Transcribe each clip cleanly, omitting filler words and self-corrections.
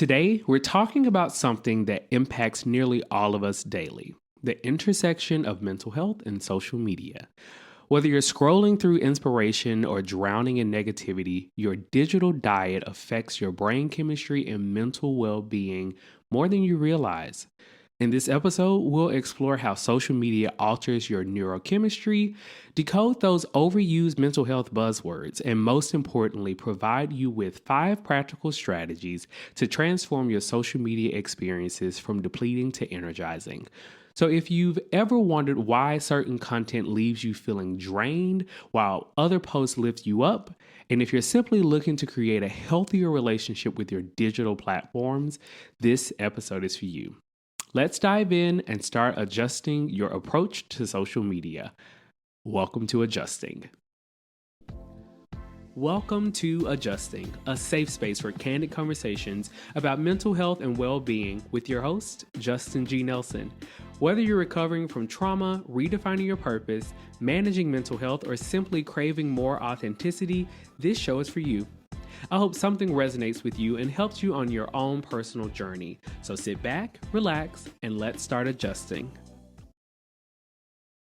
Today, we're talking about something that impacts nearly all of us daily: the intersection of mental health and social media. Whether you're scrolling through inspiration or drowning in negativity, your digital diet affects your brain chemistry and mental well being more than you realize. In this episode, we'll explore how social media alters your neurochemistry, decode those overused mental health buzzwords, and most importantly, provide you with 5 practical strategies to transform your social media experiences from depleting to energizing. So, if you've ever wondered why certain content leaves you feeling drained while other posts lift you up, and if you're simply looking to create a healthier relationship with your digital platforms, this episode is for you. Let's dive in and start adjusting your approach to social media. Welcome to Adjusting. Welcome to Adjusting, a safe space for candid conversations about mental health and well-being with your host, Justin G. Nelson. Whether you're recovering from trauma, redefining your purpose, managing mental health, or simply craving more authenticity, this show is for you. I hope something resonates with you and helps you on your own personal journey. So sit back, relax, and let's start adjusting.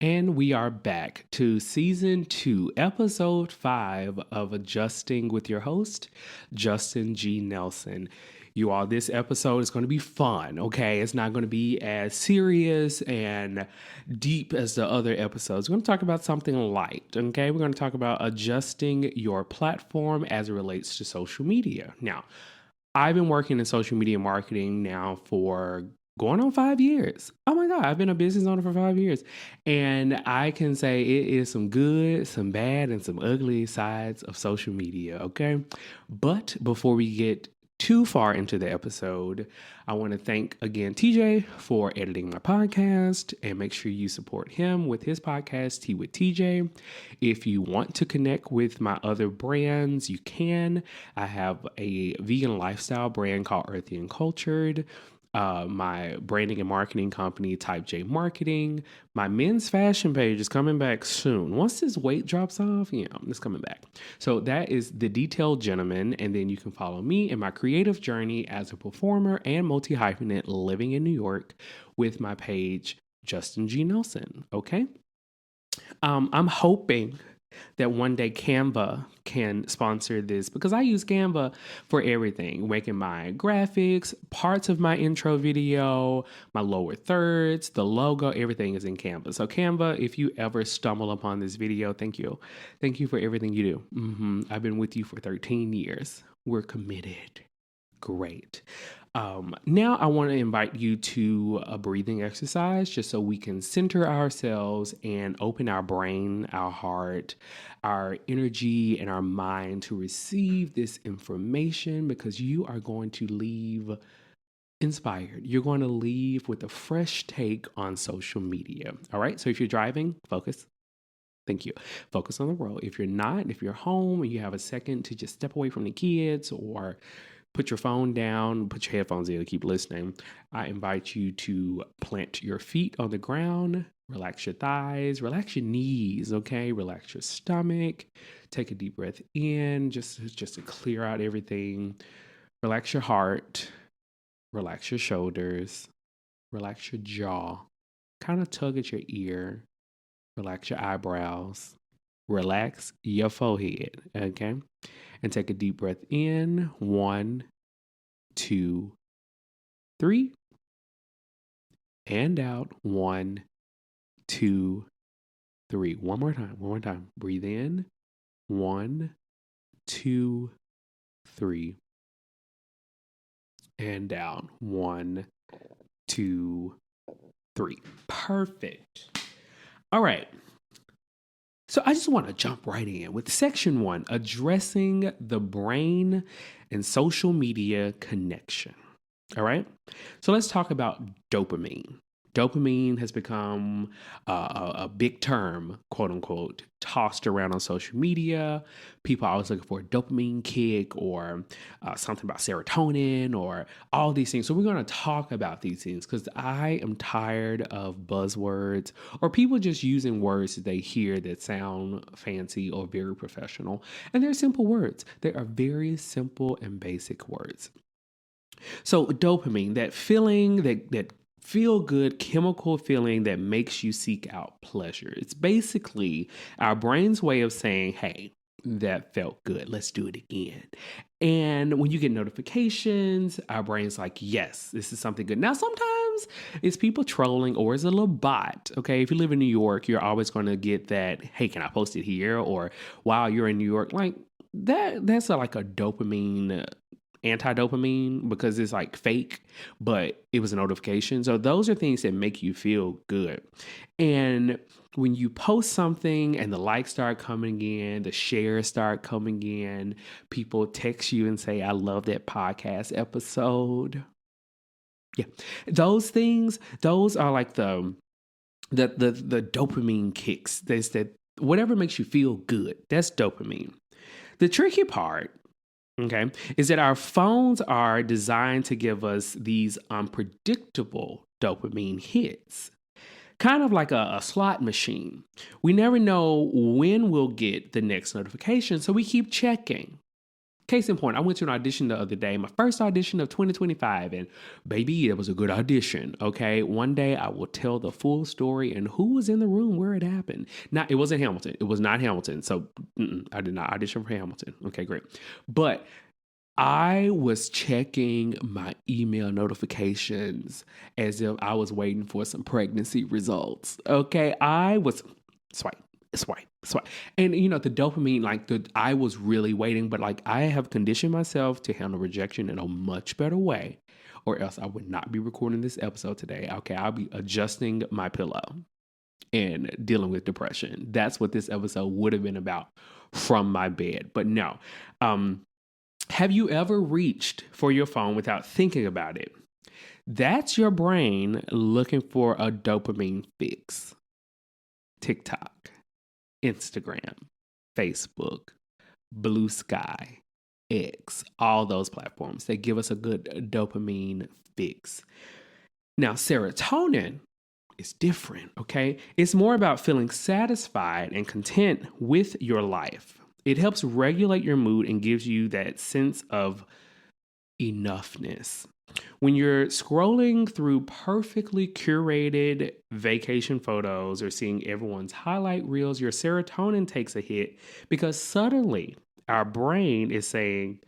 And we are back to season 2, episode 5 of Adjusting with your host, Justin G. Nelson. You all, this episode is going to be fun, okay? It's not going to be as serious and deep as the other episodes. We're going to talk about something light, okay? We're going to talk about adjusting your platform as it relates to social media. Now, I've been working in social media marketing now for going on 5 years. Oh my God, I've been a business owner for 5 years. And I can say it is some good, some bad, and some ugly sides of social media, okay? But before we get too far into the episode, I want to thank again TJ for editing my podcast, and make sure you support him with his podcast, Tea with TJ. If you want to connect with my other brands, you can. I have a vegan lifestyle brand called Earthy and Cultured. My branding and marketing company, Type J Marketing. My men's fashion page is coming back soon. Once this weight drops off, it's coming back. So that is The Detailed Gentleman. And then you can follow me in my creative journey as a performer and multi-hyphenate living in New York with my page, Justin G. Nelson. Okay. I'm hoping that one day Canva can sponsor this, because I use Canva for everything, making my graphics, parts of my intro video, my lower thirds, the logo, everything is in Canva. So Canva, if you ever stumble upon this video, thank you. Thank you for everything you do. I've been with you for 13 years. We're committed. Great. Now I want to invite you to a breathing exercise just so we can center ourselves and open our brain, our heart, our energy, and our mind to receive this information, because you are going to leave inspired. You're going to leave with a fresh take on social media. All right. So if you're driving, focus. Thank you. Focus on the road. If you're not, if you're home and you have a second to just step away from the kids, or put your phone down, put your headphones in, and keep listening, I invite you to plant your feet on the ground, relax your thighs, relax your knees, okay? Relax your stomach. Take a deep breath in, just to clear out everything. Relax your heart, relax your shoulders, relax your jaw. Kind of tug at your ear, relax your eyebrows, relax your forehead, okay? And take a deep breath in. 1, 2, 3. And out. 1, 2, 3. One more time. Breathe in. 1, 2, 3. And out. 1, 2, 3. Perfect. All right. So I just want to jump right in with section 1, addressing the brain and social media connection. All right. So let's talk about dopamine. Dopamine has become a big term, quote unquote, tossed around on social media. People are always looking for a dopamine kick, or something about serotonin, or all these things. So we're going to talk about these things, because I am tired of buzzwords or people just using words that they hear that sound fancy or very professional. And they're simple words. They are very simple and basic words. So dopamine, that feeling, that feel good chemical feeling that makes you seek out pleasure. It's basically our brain's way of saying, hey, that felt good. Let's do it again. And when you get notifications, our brain's like, yes, this is something good. Now, sometimes it's people trolling or it's a little bot. Okay. If you live in New York, you're always going to get that, hey, can I post it here? Or wow, you're in New York. Like that's like a dopamine anti-dopamine because it's like fake, but it was a notification. So those are things that make you feel good. And when you post something and the likes start coming in, the shares start coming in, people text you and say, I love that podcast episode. Yeah. Those things, those are like the dopamine kicks. There's that whatever makes you feel good. That's dopamine. The tricky part, okay, is that our phones are designed to give us these unpredictable dopamine hits, kind of like a slot machine. We never know when we'll get the next notification, so we keep checking. Case in point, I went to an audition the other day, my first audition of 2025, and baby, it was a good audition. Okay, one day I will tell the full story and who was in the room where it happened. Not, it wasn't Hamilton. It was not Hamilton. So I did not audition for Hamilton. Okay, great. But I was checking my email notifications as if I was waiting for some pregnancy results. Okay, I was swipe, swipe, swipe. And the dopamine, like I was really waiting, but like I have conditioned myself to handle rejection in a much better way, or else I would not be recording this episode today. Okay, I'll be adjusting my pillow and dealing with depression. That's what this episode would have been about from my bed. But no. Have you ever reached for your phone without thinking about it? That's your brain looking for a dopamine fix. TikTok, Instagram, Facebook, Blue Sky, X, all those platforms. They give us a good dopamine fix. Now, serotonin is different, okay? It's more about feeling satisfied and content with your life. It helps regulate your mood and gives you that sense of enoughness. When you're scrolling through perfectly curated vacation photos or seeing everyone's highlight reels, your serotonin takes a hit because suddenly our brain is saying,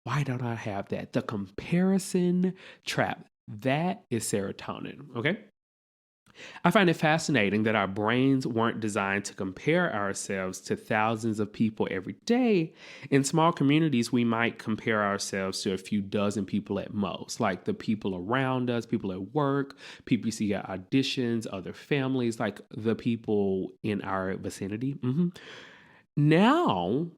why don't I have that? The comparison trap. That is serotonin, okay? I find it fascinating that our brains weren't designed to compare ourselves to thousands of people every day. In small communities, we might compare ourselves to a few dozen people at most, like the people around us, people at work, people you see at auditions, other families, like the people in our vicinity. Now,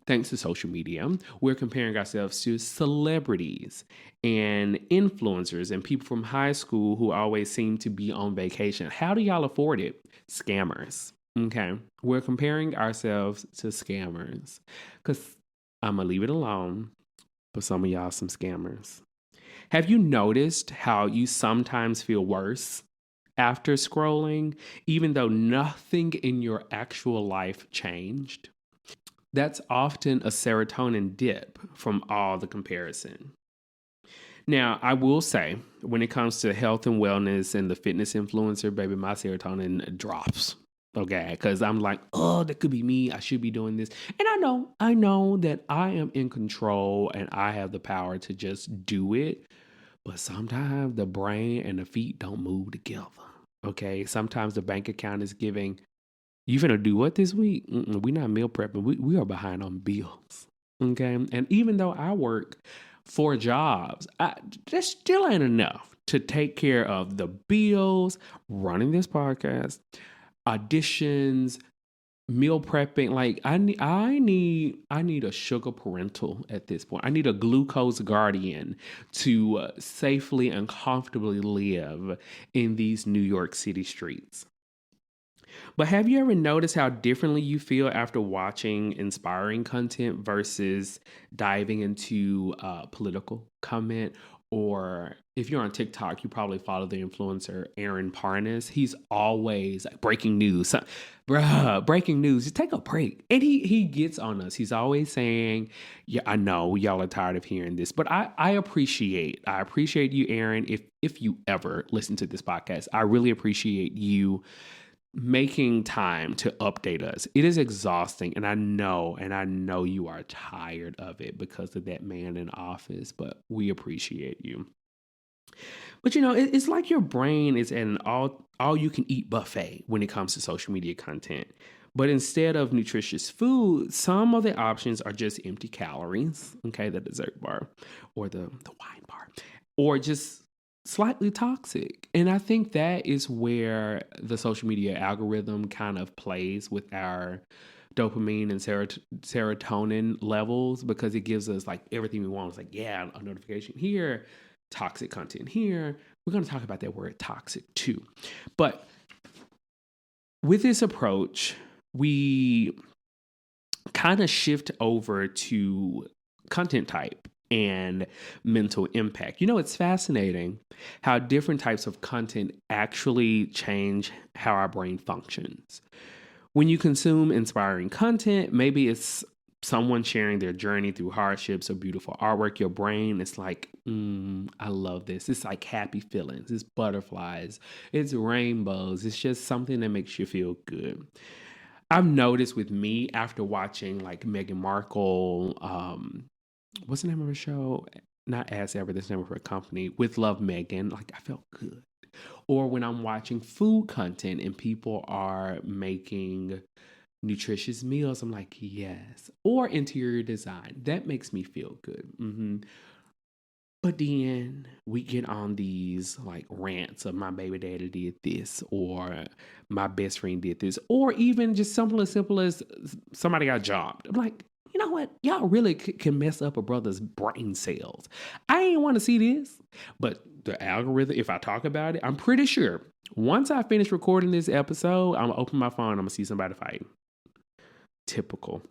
thanks to social media, we're comparing ourselves to celebrities and influencers and people from high school who always seem to be on vacation. How do y'all afford it? Scammers. Okay. We're comparing ourselves to scammers because I'm going to leave it alone for some of y'all, some scammers. Have you noticed how you sometimes feel worse after scrolling, even though nothing in your actual life changed? That's often a serotonin dip from all the comparison. Now, I will say, when it comes to health and wellness and the fitness influencer, baby, my serotonin drops. Okay, because I'm like, oh, that could be me. I should be doing this. And I know that I am in control and I have the power to just do it. But sometimes the brain and the feet don't move together. Okay, sometimes the bank account is giving, you finna do what this week? We not meal prepping. We are behind on bills. Okay. And even though I work 4 jobs, that still ain't enough to take care of the bills, running this podcast, auditions, meal prepping. Like I need a sugar parental at this point. I need a glucose guardian to safely and comfortably live in these New York City streets. But have you ever noticed how differently you feel after watching inspiring content versus diving into political comment or if you're on TikTok, you probably follow the influencer Aaron Parnas. He's always like breaking news. Bruh, breaking news. Just take a break. And he gets on us. He's always saying, yeah, I know y'all are tired of hearing this, but I appreciate you, Aaron. If you ever listen to this podcast, I really appreciate you making time to update us. It is exhausting, and I know you are tired of it because of that man in office, but we appreciate you. But it's like your brain is an all you can eat buffet when it comes to social media content. But instead of nutritious food, some of the options are just empty calories, okay, the dessert bar or the wine bar, or just slightly toxic. And I think that is where the social media algorithm kind of plays with our dopamine and serotonin levels, because it gives us like everything we want. It's like, yeah, a notification here, toxic content here. We're going to talk about that word toxic too. But with this approach, we kind of shift over to content type and mental impact. It's fascinating how different types of content actually change how our brain functions. When you consume inspiring content, maybe it's someone sharing their journey through hardships or beautiful artwork, your brain is like, I love this. It's like happy feelings, it's butterflies, it's rainbows. It's just something that makes you feel good. I've noticed with me after watching like Meghan Markle, what's the name of her show? Not As Ever, that's the name of her company, With Love Megan. Like I felt good. Or when I'm watching food content and people are making nutritious meals, I'm like, yes. Or interior design, that makes me feel good. But then we get on these like rants of my baby daddy did this, or my best friend did this, or even just something as simple as somebody got jobbed. I'm like, you know what? Y'all really can mess up a brother's brain cells. I ain't want to see this. But the algorithm, if I talk about it, I'm pretty sure once I finish recording this episode, I'm going to open my phone, I'm going to see somebody fighting. Typical.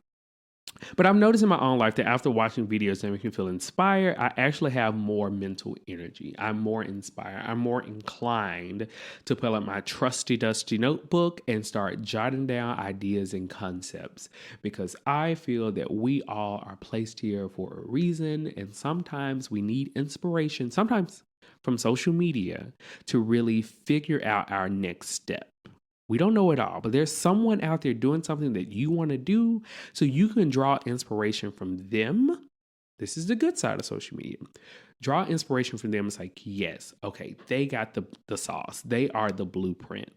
But I've noticed in my own life that after watching videos that make me feel inspired, I actually have more mental energy. I'm more inspired. I'm more inclined to pull out my trusty, dusty notebook and start jotting down ideas and concepts, because I feel that we all are placed here for a reason. And sometimes we need inspiration, sometimes from social media, to really figure out our next step. We don't know it all, but there's someone out there doing something that you want to do, so you can draw inspiration from them. This is the good side of social media. Draw inspiration from them. It's like, yes, okay, they got the sauce. They are the blueprint.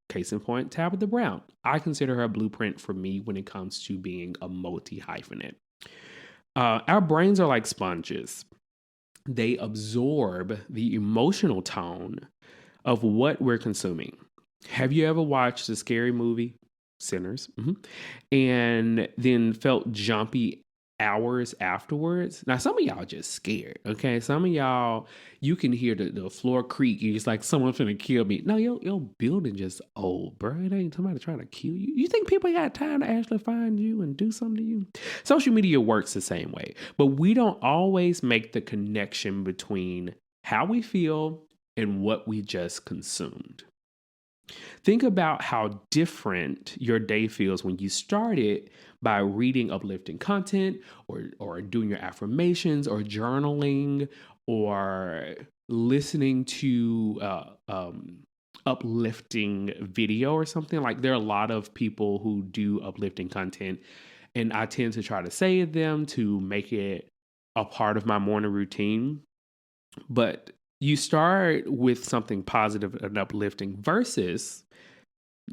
Case in point, Tabitha Brown. I consider her a blueprint for me when it comes to being a multi-hyphenate. Our brains are like sponges. They absorb the emotional tone of what we're consuming. Have you ever watched a scary movie, Sinners, and then felt jumpy hours afterwards? Now, some of y'all just scared, okay? Some of y'all, you can hear the floor creak. You're just like, someone's finna kill me. No, your building just old, bro. It ain't somebody trying to kill you. You think people got time to actually find you and do something to you? Social media works the same way, but we don't always make the connection between how we feel and what we just consumed. Think about how different your day feels when you start it by reading uplifting content, or doing your affirmations, or journaling, or listening to uplifting video or something. Like, there are a lot of people who do uplifting content, and I tend to try to save them to make it a part of my morning routine. But you start with something positive and uplifting versus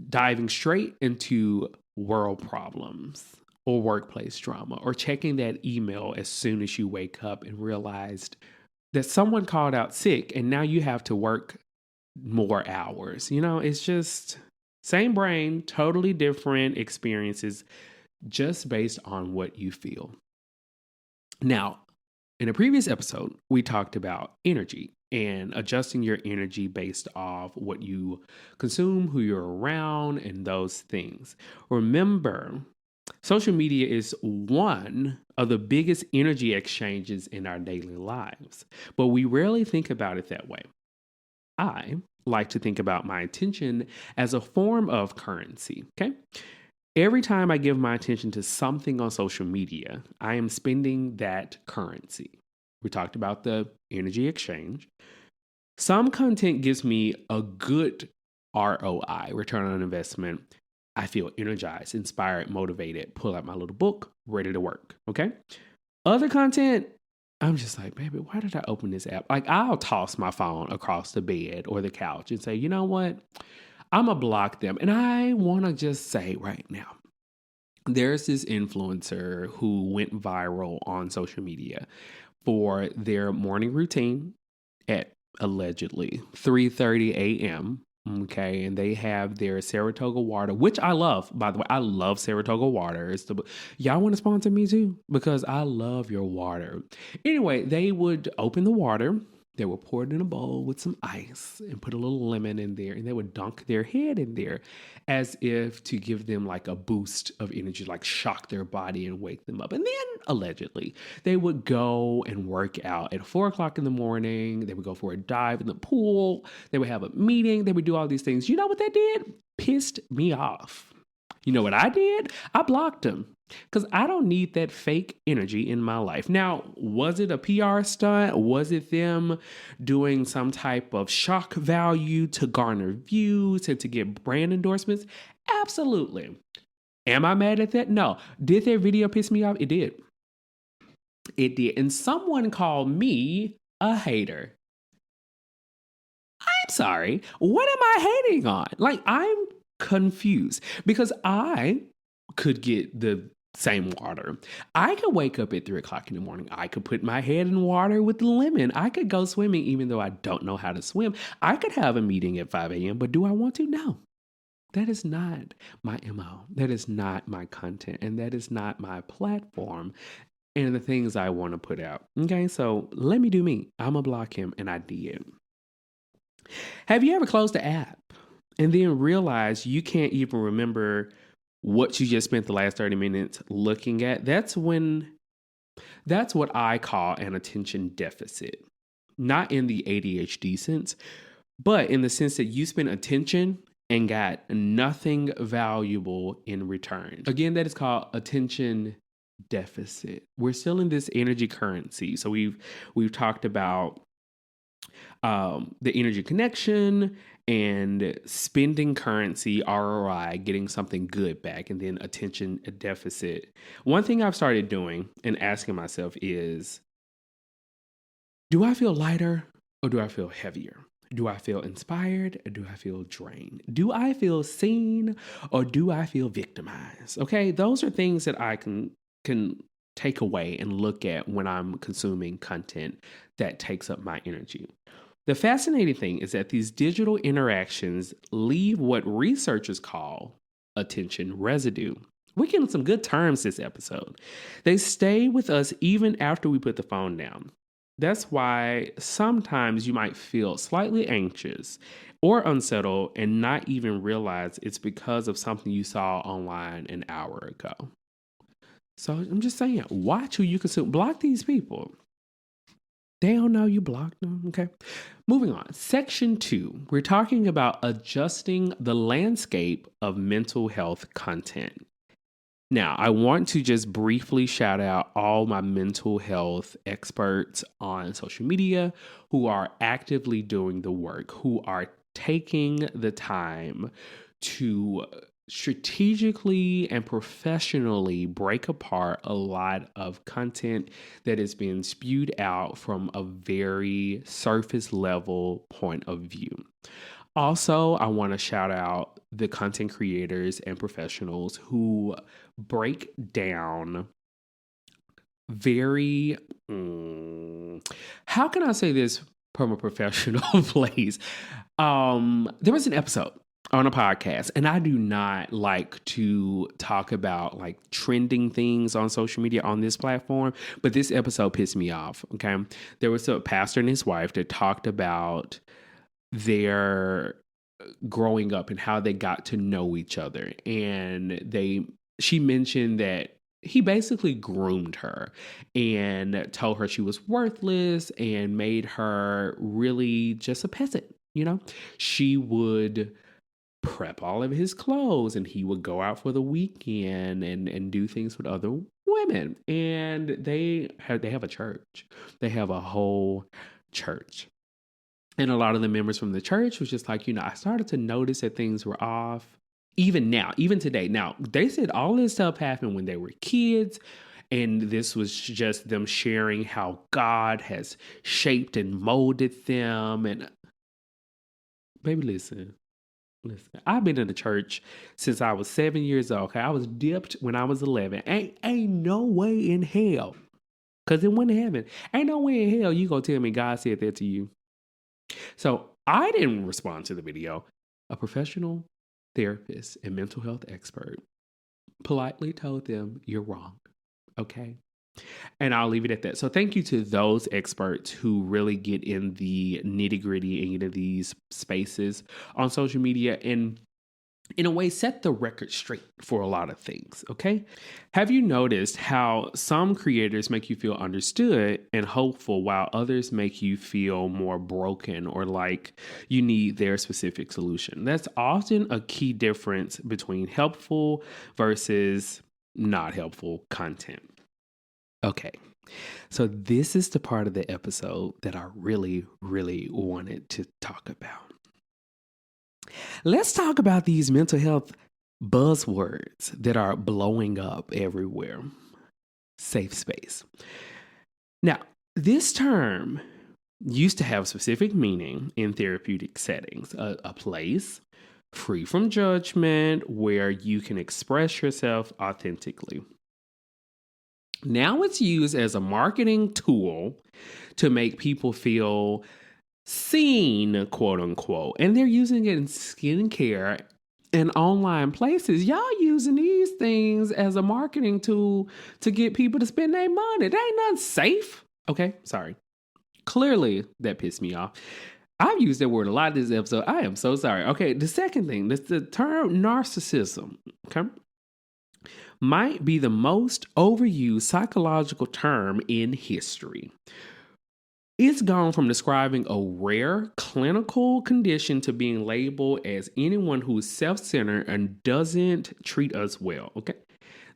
diving straight into world problems or workplace drama, or checking that email as soon as you wake up and realized that someone called out sick and now you have to work more hours. It's just same brain, totally different experiences, just based on what you feel. Now, in a previous episode, we talked about energy and adjusting your energy based off what you consume, who you're around, and those things. Remember Social media is one of the biggest energy exchanges in our daily lives, but we rarely think about it that way. I like to think about my attention as a form of currency. Okay. Every time I give my attention to something on social media, I am spending that currency. We talked about the energy exchange. Some content gives me a good ROI, return on investment. I feel energized, inspired, motivated, pull out my little book, ready to work. Okay. Other content, I'm just like, baby, why did I open this app? Like, I'll toss my phone across the bed or the couch and say, you know what? I'm going to block them. And I want to just say right now, there's this influencer who went viral on social media for their morning routine at allegedly 3:30 a.m. Okay, and they have their Saratoga water, which I love. By the way, I love Saratoga water. Y'all want to sponsor me too because I love your water. Anyway, they would open the water. They would pour it in a bowl with some ice and put a little lemon in there, and they would dunk their head in there as if to give them like a boost of energy, like shock their body and wake them up. And then allegedly, they would go and work out at 4 o'clock in the morning. They would go for a dive in the pool. They would have a meeting. They would do all these things. You know what that did? Pissed me off. You know what I did? I blocked them because I don't need that fake energy in my life. Now, was it a PR stunt? Was it them doing some type of shock value to garner views and to get brand endorsements? Absolutely. Am I mad at that? No. Did their video piss me off? It did. It did. And someone called me a hater. I'm sorry. What am I hating on? Like, I'm confused because I could get the same water. I could wake up at 3 o'clock in the morning. I could put my head in water with lemon. I could go swimming even though I don't know how to swim. I could have a meeting at 5 a.m., but do I want to? No. That is not my MO. That is not my content. And that is not my platform and the things I want to put out. Okay, so let me do me. I'm going to block him, and I did. Have you ever closed the app and then realized you can't even remember what you just spent the last 30 minutes looking at? That's what I call an attention deficit. Not in the ADHD sense, but in the sense that you spent attention and got nothing valuable in return. Again, that is called attention deficit. We're still in this energy currency. So we've talked about the energy connection and spending currency, ROI, getting something good back, and then attention deficit. One thing I've started doing and asking myself is, do I feel lighter or do I feel heavier? Do I feel inspired or do I feel drained? Do I feel seen or do I feel victimized? Okay, those are things that I can take away and look at when I'm consuming content that takes up my energy. The fascinating thing is that these digital interactions leave what researchers call attention residue. We're getting some good terms this episode. They stay with us even after we put the phone down. That's why sometimes you might feel slightly anxious or unsettled and not even realize it's because of something you saw online an hour ago. So I'm just saying, watch who you consume. Block these people. They don't know you blocked them. Okay. Moving on. Section 2. We're talking about adjusting the landscape of mental health content. Now, I want to just briefly shout out all my mental health experts on social media who are actively doing the work, who are taking the time to strategically and professionally break apart a lot of content that is being spewed out from a very surface level point of view. Also, I want to shout out the content creators and professionals who break down very, how can I say this from a professional place? There was an episode on a podcast, and I do not like to talk about like trending things on social media on this platform, but this episode pissed me off. Okay. There was a pastor and his wife that talked about their growing up and how they got to know each other. And they she mentioned that he basically groomed her and told her she was worthless and made her really just a peasant. She would prep all of his clothes and he would go out for the weekend and do things with other women. And they have a church. They have a whole church. And a lot of the members from the church was just like, I started to notice that things were off. Even now, even today. Now, they said all this stuff happened when they were kids. And this was just them sharing how God has shaped and molded them. And baby, listen. I've been in the church since I was 7 years old. Okay, I was dipped when I was 11. Ain't no way in hell, because it wouldn't happen. Ain't no way in hell you gonna tell me God said that to you. So I didn't respond to the video. A professional therapist and mental health expert politely told them, "You're wrong." Okay. And I'll leave it at that. So thank you to those experts who really get in the nitty gritty into these spaces on social media and in a way set the record straight for a lot of things. Okay. Have you noticed how some creators make you feel understood and hopeful while others make you feel more broken or like you need their specific solution? That's often a key difference between helpful versus not helpful content. Okay, so this is the part of the episode that I really, really wanted to talk about. Let's talk about these mental health buzzwords that are blowing up everywhere. Safe space. Now, this term used to have specific meaning in therapeutic settings, a place free from judgment where you can express yourself authentically. Now it's used as a marketing tool to make people feel seen, quote unquote. And they're using it in skincare and online places. Y'all using these things as a marketing tool to get people to spend their money. They ain't nothing safe. Okay, sorry. Clearly, that pissed me off. I've used that word a lot this episode. I am so sorry. Okay, the second thing, that's the term narcissism. Okay. Might be the most overused psychological term in history. It's gone from describing a rare clinical condition to being labeled as anyone who is self-centered and doesn't treat us well. Okay.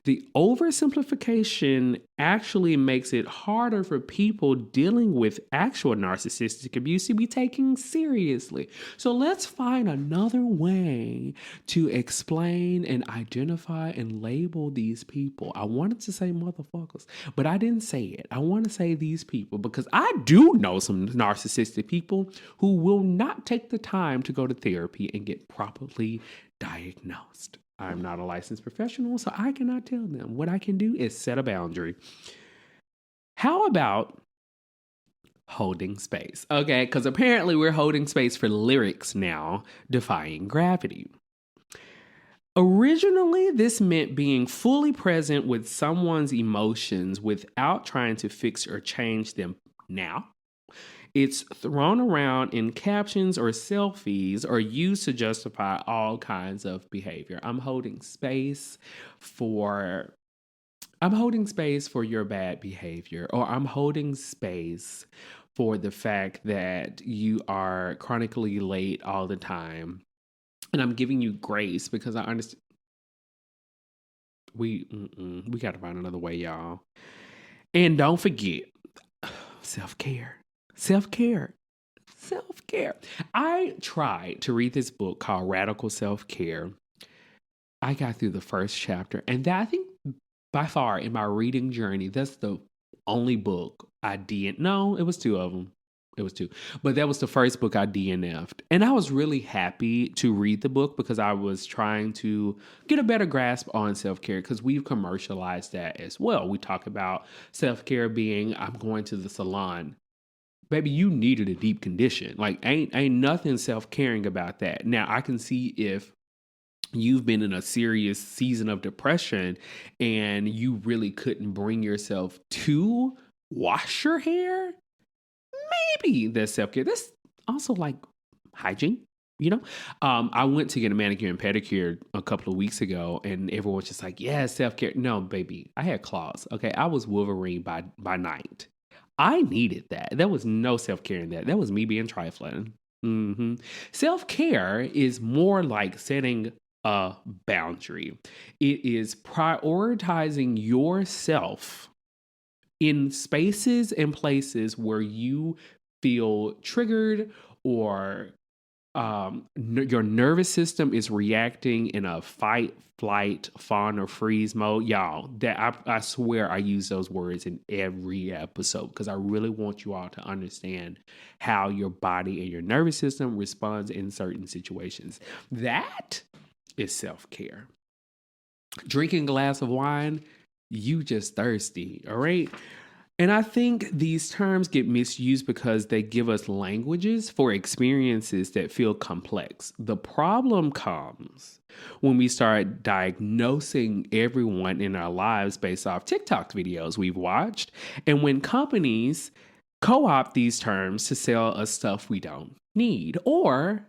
The oversimplification actually makes it harder for people dealing with actual narcissistic abuse to be taken seriously. So let's find another way to explain and identify and label these people. I wanted to say motherfuckers, but I didn't say it. I want to say these people because I do know some narcissistic people who will not take the time to go to therapy and get properly diagnosed. I'm not a licensed professional, so I cannot tell them. What I can do is set a boundary. How about holding space? Okay, because apparently we're holding space for lyrics now, defying gravity. Originally, this meant being fully present with someone's emotions without trying to fix or change them now. It's thrown around in captions or selfies or used to justify all kinds of behavior. I'm holding space for your bad behavior, or I'm holding space for the fact that you are chronically late all the time. And I'm giving you grace because I understand we got to find another way, y'all. And don't forget self-care. Self-care. Self-care. I tried to read this book called Radical Self-Care. I got through the first chapter, and that I think by far in my reading journey, that's the only book I didn't. No, it was two of them. It was two. But that was the first book I DNF'd. And I was really happy to read the book because I was trying to get a better grasp on self-care because we've commercialized that as well. We talk about self-care being, I'm going to the salon. Baby, you needed a deep condition. Like, ain't nothing self-caring about that. Now, I can see if you've been in a serious season of depression and you really couldn't bring yourself to wash your hair. Maybe that's self-care. That's also like hygiene. I went to get a manicure and pedicure a couple of weeks ago, and everyone was just like, "Yeah, self care." No, baby, I had claws. Okay, I was Wolverine by night. I needed that. There was no self care in that. That was me being trifling. Self care is more like setting a boundary. It is prioritizing yourself in spaces and places where you feel triggered or your nervous system is reacting in a fight, flight, fawn, or freeze mode. Y'all, that I swear I use those words in every episode because I really want you all to understand how your body and your nervous system responds in certain situations. That is self-care. Drinking a glass of wine, you just thirsty, all right? And I think these terms get misused because they give us languages for experiences that feel complex. The problem comes when we start diagnosing everyone in our lives based off TikTok videos we've watched, and when companies co opt these terms to sell us stuff we don't need, or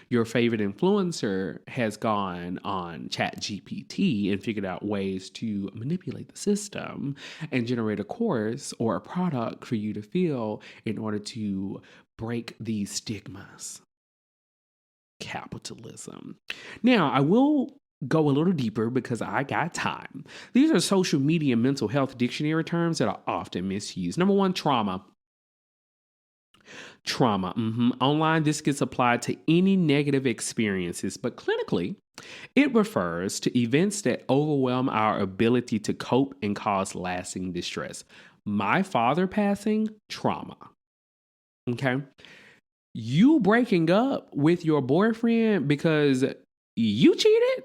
your favorite influencer has gone on ChatGPT and figured out ways to manipulate the system and generate a course or a product for you to feel in order to break these stigmas. Capitalism. Now, I will go a little deeper because I got time. These are social media mental health dictionary terms that are often misused. Number one, trauma. Trauma. Online, this gets applied to any negative experiences, but clinically, it refers to events that overwhelm our ability to cope and cause lasting distress. My father passing, trauma. Okay. You breaking up with your boyfriend because you cheated?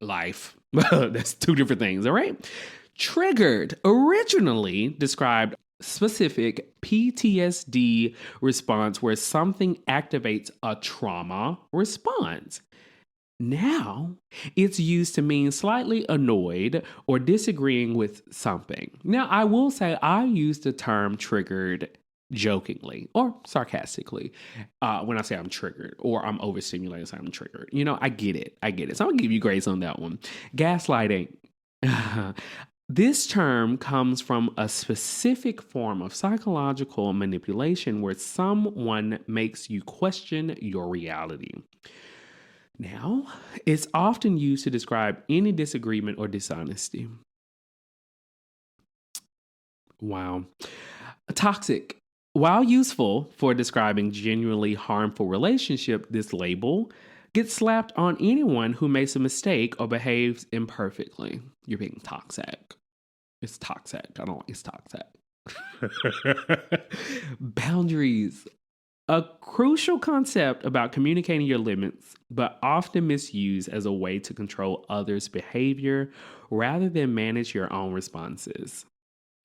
Life. That's two different things, all right? Triggered originally described specific PTSD response where something activates a trauma response. Now, it's used to mean slightly annoyed or disagreeing with something. Now, I will say I use the term triggered jokingly or sarcastically when I say I'm triggered or I'm overstimulated, so I'm triggered. I get it. I get it. So I'm going to give you grace on that one. Gaslighting. This term comes from a specific form of psychological manipulation where someone makes you question your reality. Now, it's often used to describe any disagreement or dishonesty. Wow. Toxic. While useful for describing genuinely harmful relationship, this label gets slapped on anyone who makes a mistake or behaves imperfectly. You're being toxic. It's toxic. I don't like it's toxic. Boundaries. A crucial concept about communicating your limits, but often misused as a way to control others' behavior rather than manage your own responses.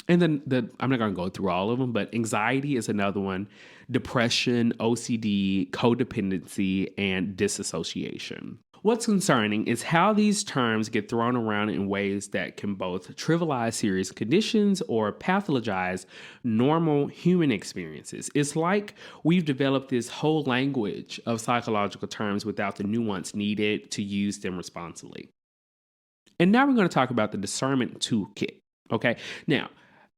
And then I'm not going to go through all of them, but anxiety is another one, depression, OCD, codependency, and disassociation. What's concerning is how these terms get thrown around in ways that can both trivialize serious conditions or pathologize normal human experiences. It's like we've developed this whole language of psychological terms without the nuance needed to use them responsibly. And now we're going to talk about the discernment toolkit. Okay. Now,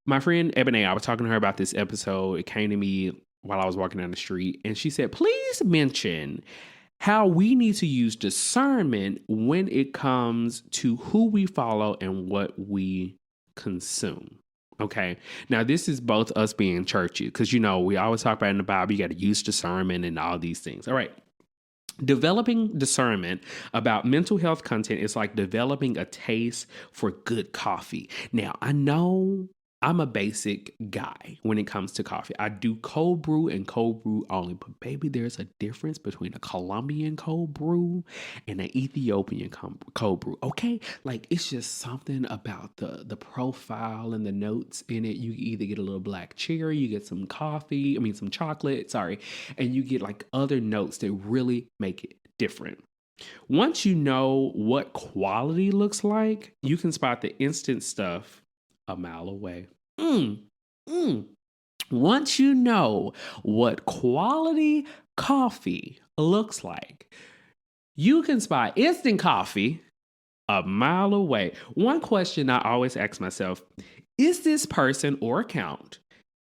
my friend Ebony, I was talking to her about this episode. It came to me while I was walking down the street, and she said, please mention how we need to use discernment when it comes to who we follow and what we consume. Okay. Now, this is both us being churchy because, we always talk about in the Bible, you got to use discernment and all these things. All right. Developing discernment about mental health content is like developing a taste for good coffee. Now, I know I'm a basic guy when it comes to coffee. I do cold brew and cold brew only, but baby, there's a difference between a Colombian cold brew and an Ethiopian cold brew. Okay, like it's just something about the profile and the notes in it. You either get a little black cherry, you get some some chocolate, and you get like other notes that really make it different. Once you know what quality looks like, you can spot the instant stuff a mile away. Once you know what quality coffee looks like. You can spot instant coffee a mile away. One question I always ask myself, is this person or account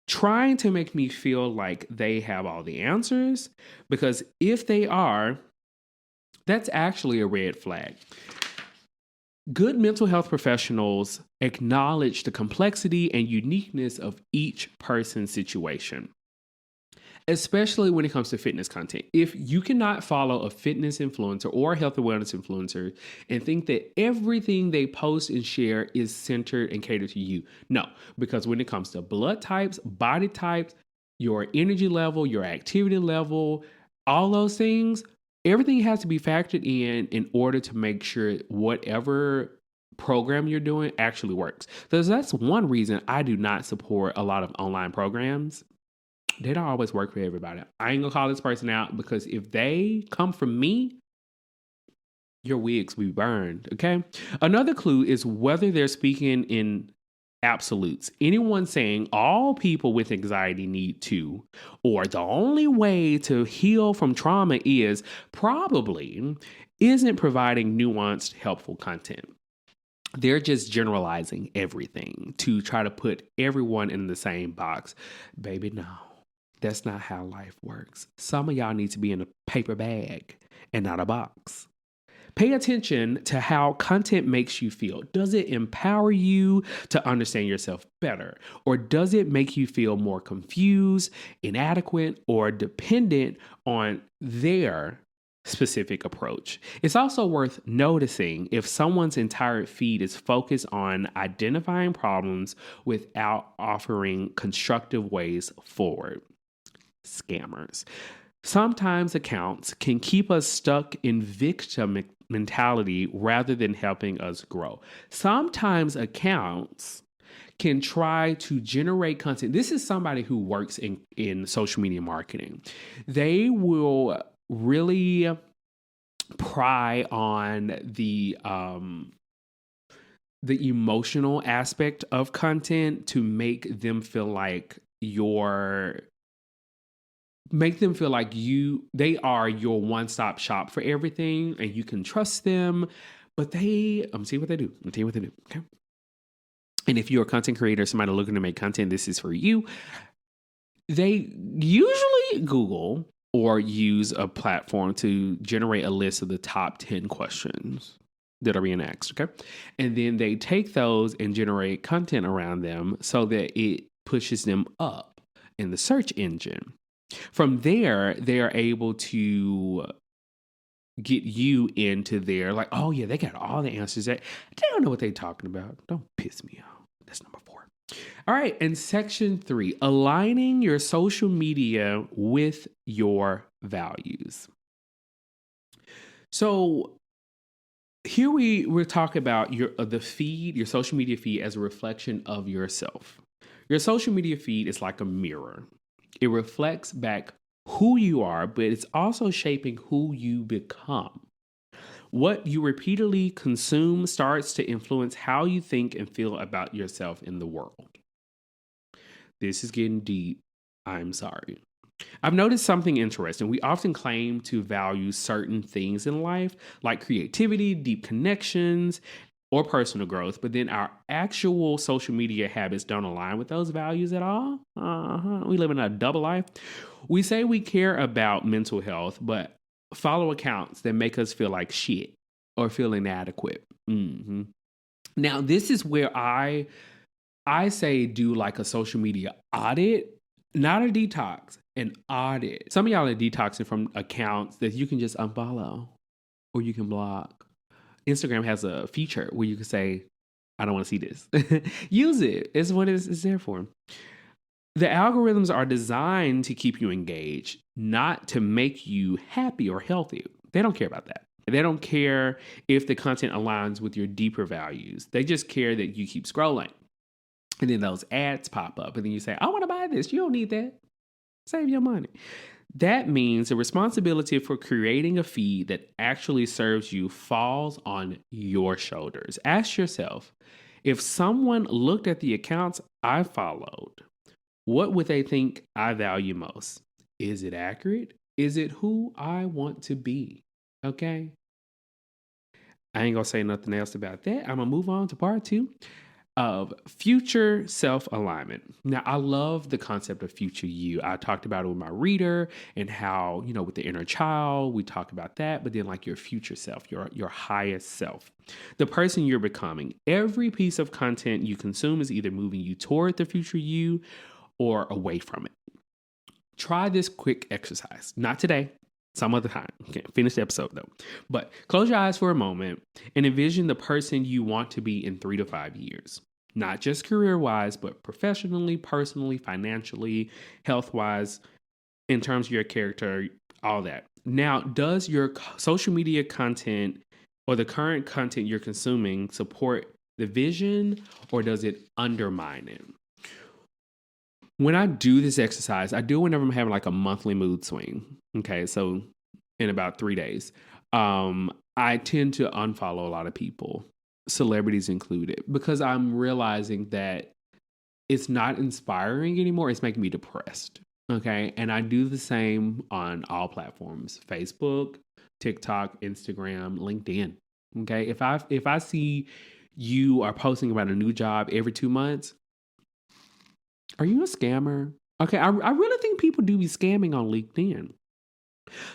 trying to make me feel like they have all the answers? Because if they are, that's actually a red flag. Good mental health professionals acknowledge the complexity and uniqueness of each person's situation, especially when it comes to fitness content. If you cannot follow a fitness influencer or a health and wellness influencer and think that everything they post and share is centered and catered to you, no, because when it comes to blood types, body types, your energy level, your activity level, all those things, everything has to be factored in order to make sure whatever program you're doing actually works. So that's one reason I do not support a lot of online programs. They don't always work for everybody. I ain't gonna call this person out because if they come from me, your wigs will be burned, okay? Another clue is whether they're speaking in absolutes. Anyone saying all people with anxiety need to, or the only way to heal from trauma is, probably isn't providing nuanced, helpful content. They're just generalizing everything to try to put everyone in the same box. Baby, no. That's not how life works. Some of y'all need to be in a paper bag and not a box. Pay attention to how content makes you feel. Does it empower you to understand yourself better? Or does it make you feel more confused, inadequate, or dependent on their specific approach? It's also worth noticing if someone's entire feed is focused on identifying problems without offering constructive ways forward. Scammers. Sometimes accounts can keep us stuck in victim mentality rather than helping us grow. Sometimes accounts can try to generate content. This is somebody who works in social media marketing. They will really pry on the emotional aspect of content to make them feel like they are your one-stop shop for everything and you can trust them. But see what they do. Okay. And if you're a content creator, somebody looking to make content, this is for you. They usually Google or use a platform to generate a list of the top 10 questions that are being asked. Okay. And then they take those and generate content around them so that it pushes them up in the search engine. From there, they are able to get you into their, like, oh yeah, they got all the answers. They don't know what they're talking about. Don't piss me off. That's number 4. All right. And section 3, aligning your social media with your values. So here we're talking about your social media feed as a reflection of yourself. Your social media feed is like a mirror. It reflects back who you are, but it's also shaping who you become. What you repeatedly consume starts to influence how you think and feel about yourself in the world. This is getting deep. I'm sorry. I've noticed something interesting. We often claim to value certain things in life, like creativity, deep connections, or personal growth, but then our actual social media habits don't align with those values at all. We live in a double life. We say we care about mental health, but follow accounts that make us feel like shit or feel inadequate. Now, this is where I say do like a social media audit, not a detox, an audit. Some of y'all are detoxing from accounts that you can just unfollow or you can block. Instagram has a feature where you can say, I don't want to see this. Use it. It's what it's there for. The algorithms are designed to keep you engaged, not to make you happy or healthy. They don't care about that. They don't care if the content aligns with your deeper values. They just care that you keep scrolling. And then those ads pop up and then you say, I want to buy this. You don't need that. Save your money. That means the responsibility for creating a feed that actually serves you falls on your shoulders. Ask yourself, if someone looked at the accounts I followed, what would they think I value most? Is it accurate? Is it who I want to be? Okay. I ain't gonna say nothing else about that. I'm gonna move on to part two of future self alignment. Now, I love the concept of future you. I talked about it with my reader and how, with the inner child, we talk about that, but then like your future self, your highest self, the person you're becoming. Every piece of content you consume is either moving you toward the future you or away from it. Try this quick exercise. Not today, some other time. Okay, finish the episode though. But close your eyes for a moment and envision the person you want to be in 3 to 5 years. Not just career wise, but professionally, personally, financially, health wise, in terms of your character, all that. Now, does your social media content or the current content you're consuming support the vision, or does it undermine it? When I do this exercise, I do it whenever I'm having like a monthly mood swing. Okay, so in about 3 days, I tend to unfollow a lot of people, celebrities included, because I'm realizing that it's not inspiring anymore. It's making me depressed. Okay, and I do the same on all platforms: Facebook, TikTok, Instagram, LinkedIn. Okay, if I see you are posting about a new job every 2 months, are you a scammer? Okay, I really think people do be scamming on LinkedIn.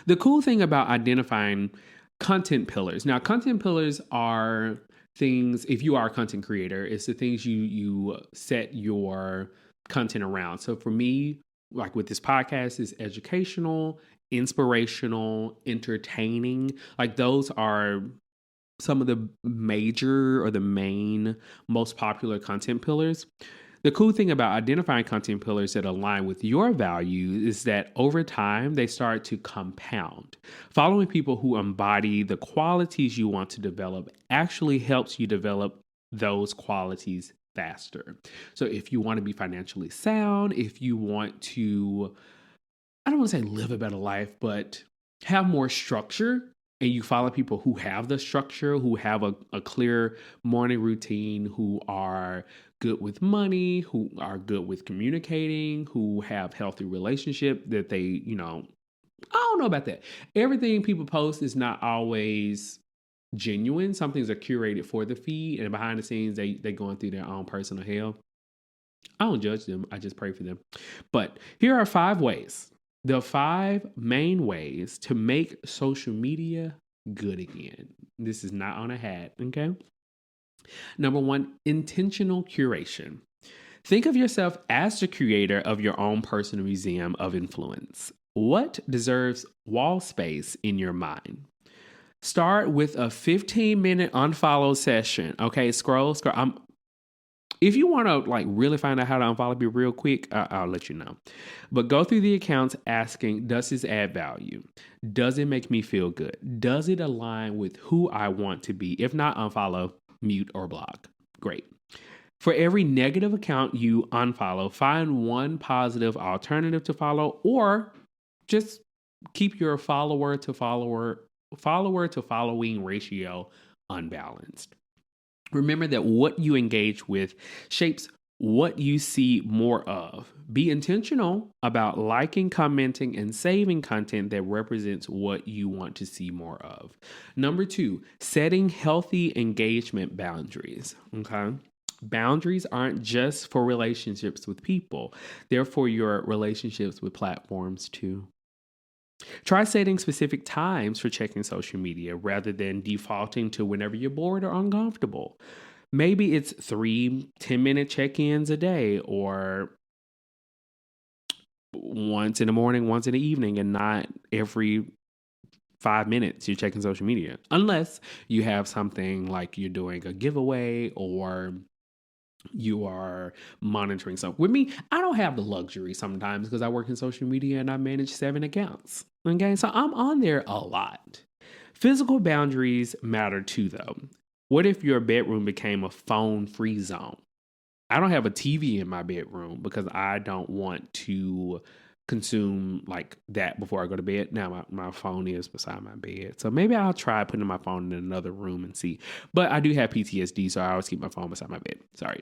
The cool thing about identifying content pillars. Now, content pillars are things, if you are a content creator, it's the things you set your content around. So for me, like with this podcast, is educational, inspirational, entertaining. Like those are some of the major or the main most popular content pillars. The cool thing about identifying content pillars that align with your values is that over time, they start to compound. Following people who embody the qualities you want to develop actually helps you develop those qualities faster. So if you want to be financially sound, if you want to, I don't want to say live a better life, but have more structure, and you follow people who have the structure, who have a clear morning routine, who are good with money, who are good with communicating, who have healthy relationship that they, I don't know about that. Everything people post is not always genuine. Some things are curated for the feed, and behind the scenes, they going through their own personal hell. I don't judge them. I just pray for them. But here are 5 ways. The 5 main ways to make social media good again. This is not on a hat, okay? Number 1, intentional curation. Think of yourself as the creator of your own personal museum of influence. What deserves wall space in your mind? Start with a 15-minute unfollow session. Okay, scroll. If you want to like really find out how to unfollow me real quick, I'll let you know. But go through the accounts asking, does this add value? Does it make me feel good? Does it align with who I want to be? If not, unfollow, mute, or block. Great. For every negative account you unfollow, find one positive alternative to follow, or just keep your follower to following ratio unbalanced. Remember that what you engage with shapes what you see more of. Be intentional about liking, commenting, and saving content that represents what you want to see more of. Number 2, setting healthy engagement boundaries. Okay. Boundaries aren't just for relationships with people, they're for your relationships with platforms too. Try setting specific times for checking social media rather than defaulting to whenever you're bored or uncomfortable. Maybe it's 3 10-minute check-ins a day, or once in the morning, once in the evening, and not every 5 minutes you're checking social media. Unless you have something like you're doing a giveaway or you are monitoring something. With me, I don't have the luxury sometimes because I work in social media and I manage 7 accounts. Okay, so I'm on there a lot. Physical boundaries matter too, though. What if your bedroom became a phone-free zone? I don't have a TV in my bedroom because I don't want to consume like that before I go to bed. Now my phone is beside my bed. So maybe I'll try putting my phone in another room and see. But I do have PTSD, so I always keep my phone beside my bed. Sorry.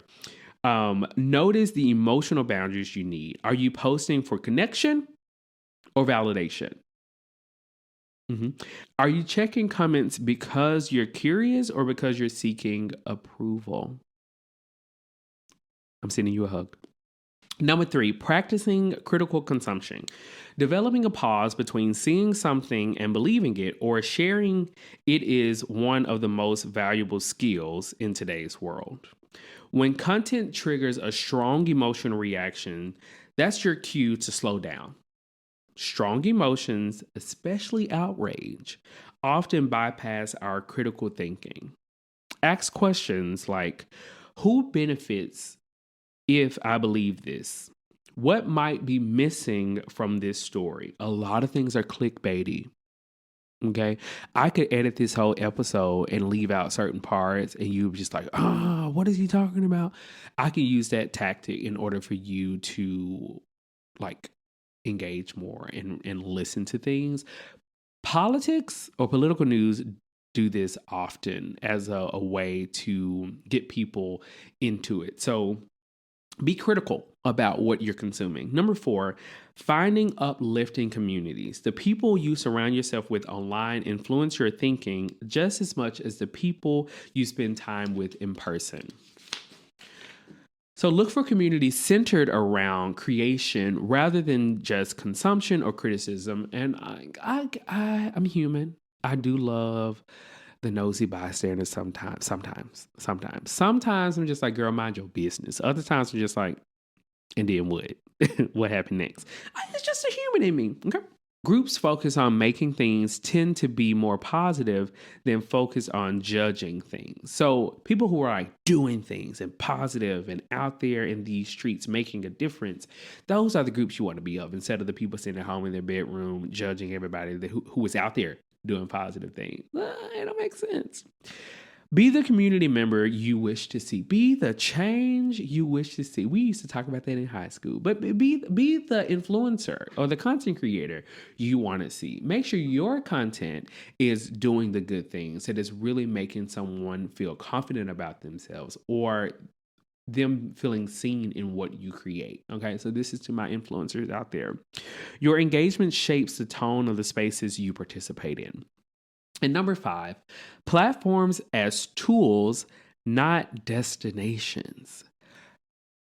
Notice the emotional boundaries you need. Are you posting for connection or validation? Mhm. Are you checking comments because you're curious or because you're seeking approval? I'm sending you a hug. Number three, practicing critical consumption. Developing a pause between seeing something and believing it or sharing it is one of the most valuable skills in today's world. When content triggers a strong emotional reaction, that's your cue to slow down. Strong emotions, especially outrage, often bypass our critical thinking. Ask questions like, who benefits if I believe this? What might be missing from this story? A lot of things are clickbaity. Okay. I could edit this whole episode and leave out certain parts, and you just like, what is he talking about? I can use that tactic in order for you to like engage more and listen to things. Politics or political news do this often as a way to get people into it. So be critical about what you're consuming. Number four, finding uplifting communities. The people you surround yourself with online influence your thinking just as much as the people you spend time with in person. So look for communities centered around creation rather than just consumption or criticism. And I'm human. I do love the nosy bystander sometimes I'm just like, girl, mind your business. Other times I'm just like, and then what? What happened next? It's just a human in me. Okay. Groups focus on making things tend to be more positive than focus on judging things. So people who are like doing things and positive and out there in these streets making a difference, those are the groups you want to be of instead of the people sitting at home in their bedroom judging everybody who is out there doing positive things. It don't make sense. Be the community member you wish to see. Be the change you wish to see. We used to talk about that in high school. But be the influencer or the content creator you want to see. Make sure your content is doing the good things, that is really making someone feel confident about themselves or them feeling seen in what you create. Okay, so this is to my influencers out there. Your engagement shapes the tone of the spaces you participate in. And number five, platforms as tools, not destinations.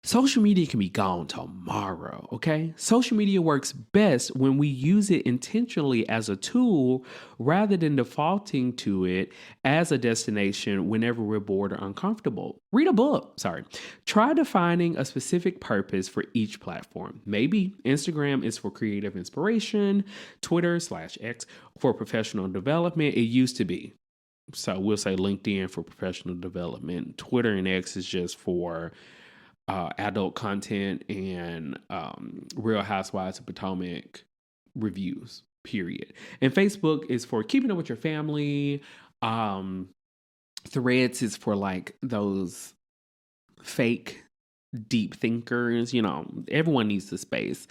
Social media can be gone tomorrow, okay? Social media works best when we use it intentionally as a tool rather than defaulting to it as a destination whenever we're bored or uncomfortable. Read a book, sorry. Try defining a specific purpose for each platform. Maybe Instagram is for creative inspiration, Twitter/X for professional development. It used to be. So we'll say LinkedIn for professional development. Twitter and X is just for adult content and Real Housewives of Potomac reviews, period. And Facebook is for keeping up with your family. Threads is for like those fake deep thinkers. Everyone needs the space.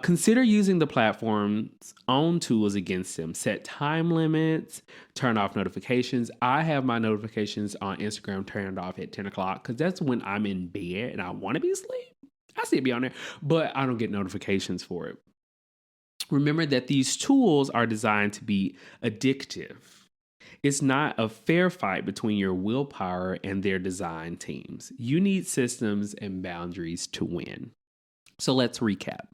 Consider using the platform's own tools against them. Set time limits, turn off notifications. I have my notifications on Instagram turned off at 10 o'clock because that's when I'm in bed and I want to be asleep. I still be on there, but I don't get notifications for it. Remember that these tools are designed to be addictive. It's not a fair fight between your willpower and their design teams. You need systems and boundaries to win. So let's recap.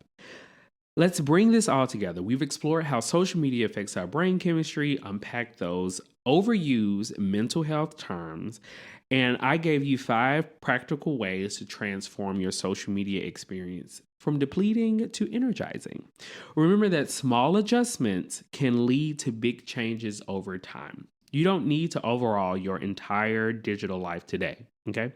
Let's bring this all together. We've explored how social media affects our brain chemistry, unpacked those overused mental health terms, and I gave you 5 practical ways to transform your social media experience from depleting to energizing. Remember that small adjustments can lead to big changes over time. You don't need to overhaul your entire digital life today, okay?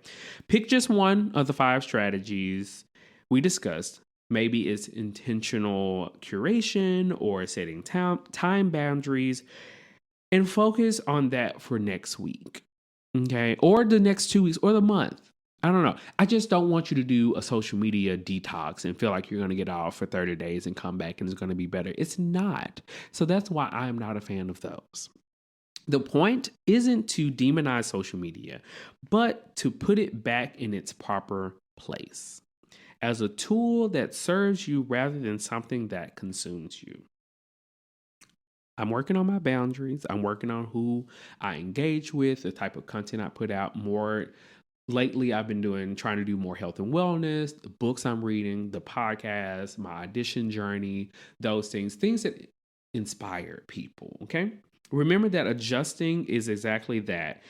Pick just one of the 5 strategies we discussed. Maybe it's intentional curation or setting time boundaries, and focus on that for next week, okay? Or the next 2 weeks or the month. I don't know. I just don't want you to do a social media detox and feel like you're going to get off for 30 days and come back and it's going to be better. It's not. So that's why I'm not a fan of those. The point isn't to demonize social media, but to put it back in its proper place as a tool that serves you rather than something that consumes you. I'm working on my boundaries. I'm working on who I engage with, the type of content I put out more. Lately, I've been trying to do more health and wellness, the books I'm reading, the podcast, my audition journey, those things that inspire people. Okay. Remember that adjusting is exactly that,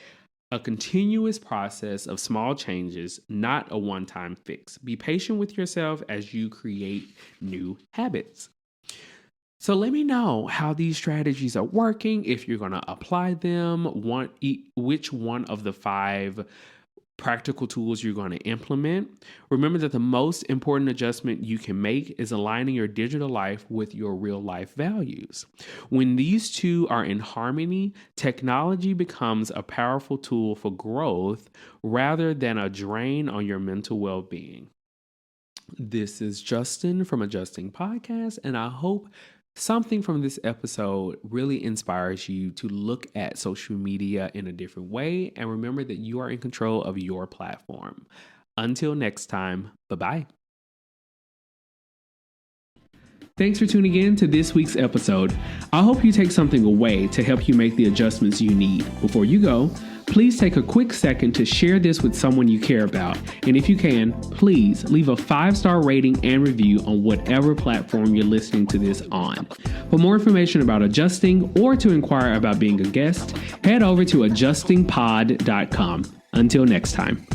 a continuous process of small changes, not a one-time fix. Be patient with yourself as you create new habits. So let me know how these strategies are working, if you're going to apply them, which one of the 5 practical tools you're going to implement. Remember that the most important adjustment you can make is aligning your digital life with your real life values. When these two are in harmony, technology becomes a powerful tool for growth rather than a drain on your mental well-being. This is Justin from Adjusting Podcast, and I hope something from this episode really inspires you to look at social media in a different way, and remember that you are in control of your platform. Until next time, bye-bye. Thanks for tuning in to this week's episode. I hope you take something away to help you make the adjustments you need. Before you go, please take a quick second to share this with someone you care about. And if you can, please leave a 5-star rating and review on whatever platform you're listening to this on. For more information about adjusting or to inquire about being a guest, head over to adjustingpod.com. Until next time.